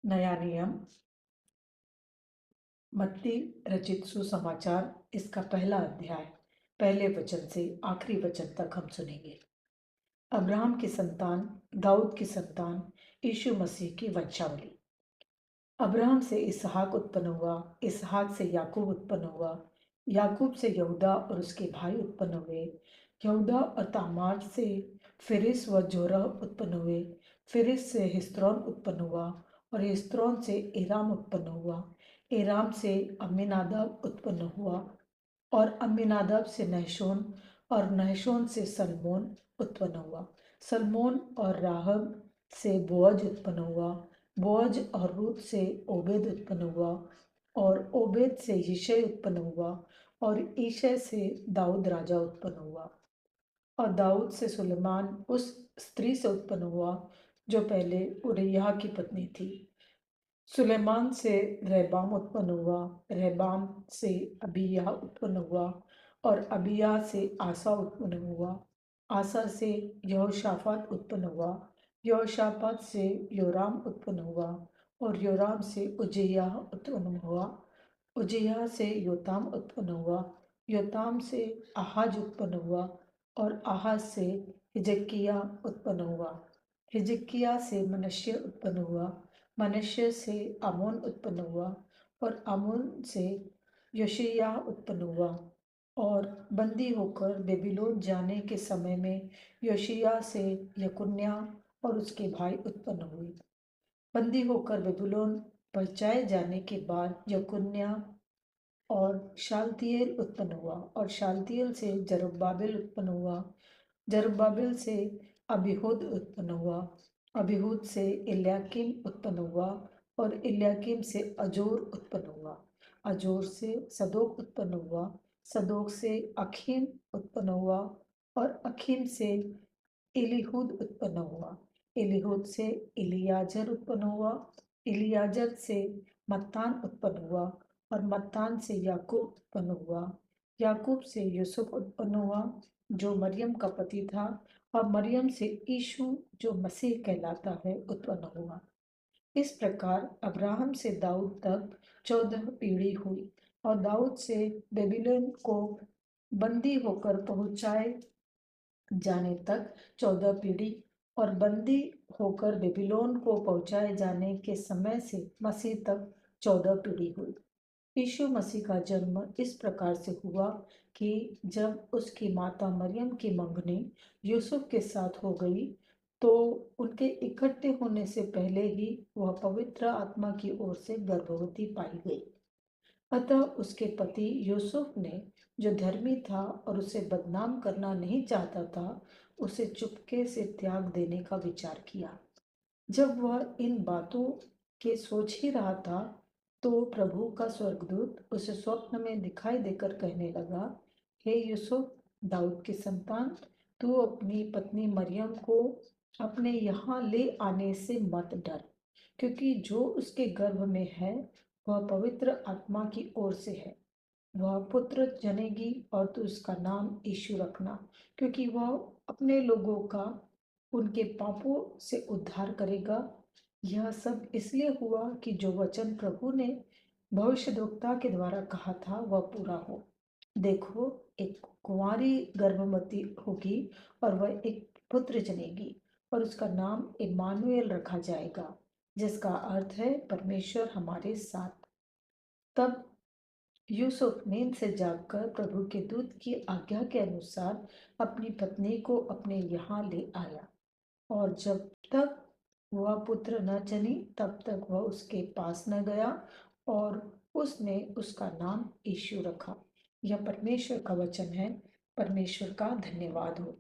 नया नियम मत्ती रचित सुसमाचार इसका पहला अध्याय पहले वचन से आखिरी वचन तक हम सुनेंगे। अब्राहम की संतान, दाऊद की संतान, यीशु मसीह की वंशावली। अब्राहम से इसहाक उत्पन्न हुआ, इसहाक से याकूब उत्पन्न हुआ, याकूब से यहूदा और उसके भाई उत्पन्न हुए, यहूदा और तामार से फिरिस व जोरह उत्पन्न हुए, फिरिस से हिस्रोन उत्पन्न हुआ और हिस्रोन से एराम उत्पन्न हुआ, एराम से अम्मीनादाब उत्पन्न हुआ और अम्मीनादाब से नहशोन और नहशोन से सलमोन उत्पन्न हुआ। सलमोन और राहब से बोअज उत्पन्न हुआ, बोअज और रूत से ओबेद उत्पन्न हुआ और ओबेद से यिशै उत्पन्न हुआ और यिशै से दाऊद राजा उत्पन्न हुआ। और दाऊद से सुलेमान उस स्त्री से उत्पन्न हुआ जो पहले उरिय्याह की पत्नी थी। सुलेमान से रहबाम उत्पन्न हुआ, रहबाम से अबिय्याह उत्पन्न हुआ और अबिय्याह से आसा उत्पन्न हुआ, आसा से यहोशापात उत्पन्न हुआ, यहोशापात से योराम उत्पन्न हुआ और योराम से उज्जियाह उत्पन्न हुआ, उज्जियाह से योताम उत्पन्न हुआ, योताम से आहाज उत्पन्न हुआ और आहाज से हिजकिय्याह उत्पन्न हुआ, हिजकिय्याह से मनश्शे उत्पन्न हुआ, मनश्शे से आमोन उत्पन्न हुआ और आमोन से योशिय्याह उत्पन्न हुआ। और बंदी होकर बेबीलोन जाने के समय में योशिय्याह से यकुन्याह और उसके भाई उत्पन्न हुए। बंदी होकर बेबीलोन पहुंचाए जाने के बाद यकुन्याह और शालतियेल उत्पन्न हुआ और शालतियेल से जरुब्बाबिल उत्पन्न हुआ, जरुब्बाबिल से अबीहूद उत्पन्न हुआ, अबीहूद से इल्याकीम उत्पन्न हुआ और इल्याकीम से अजोर उत्पन्न हुआ, अजोर से सदोक उत्पन्न हुआ, सदोक से अखीम उत्पन्न हुआ और अखीम से एलीहूद उत्पन्न हुआ, एलीहूद से इलियाजर उत्पन्न हुआ, इलियाजर से मत्तान उत्पन्न हुआ और मत्तान से याकूब उत्पन्न हुआ, याकूब से यूसुफ उत्पन्न हुआ जो मरियम का पति था और मरियम से यीशु जो मसीह कहलाता है उत्पन्न हुआ। इस प्रकार अब्राहम से दाऊद तक 14 पीढ़ी हुई और दाऊद से बेबीलोन को बंदी होकर पहुंचाए जाने तक 14 पीढ़ी और बंदी होकर बेबीलोन को पहुंचाए जाने के समय से मसीह तक 14 पीढ़ी हुई। यीशु मसीह का जन्म इस प्रकार से हुआ कि जब उसकी माता मरियम की मंगनी यूसुफ के साथ हो गई तो उनके इकट्ठे होने से पहले ही वह पवित्र आत्मा की ओर से गर्भवती पाई गई। अतः उसके पति यूसुफ ने, जो धर्मी था और उसे बदनाम करना नहीं चाहता था, उसे चुपके से त्याग देने का विचार किया। जब वह इन बातों के सोच ही रहा था तो प्रभु का स्वर्गदूत उसे स्वप्न में दिखाई देकर कहने लगा, हे यूसुफ, दाऊद की संतान, तू अपनी पत्नी मरियम को अपने यहाँ ले आने से मत डर, क्योंकि जो उसके गर्भ में है वह पवित्र आत्मा की ओर से है। वह पुत्र जनेगी और तू उसका नाम यीशु रखना, क्योंकि वह अपने लोगों का उनके पापों से उद्धार करेगा। यह सब इसलिए हुआ कि जो वचन प्रभु ने भविष्यद्वक्ता के द्वारा कहा था वह पूरा हो। देखो, एक कुंवारी गर्भवती होगी और वह एक पुत्र जनेगी और उसका नाम इम्मानुएल रखा जाएगा, जिसका अर्थ है परमेश्वर हमारे साथ। तब यूसुफ नींद से जागकर प्रभु के दूत की आज्ञा के अनुसार अपनी पत्नी को अपने यहाँ ले आया और जब तक वह पुत्र न जनी तब तक वह उसके पास न गया और उसने उसका नाम यीशु रखा। यह परमेश्वर का वचन है। परमेश्वर का धन्यवाद हो।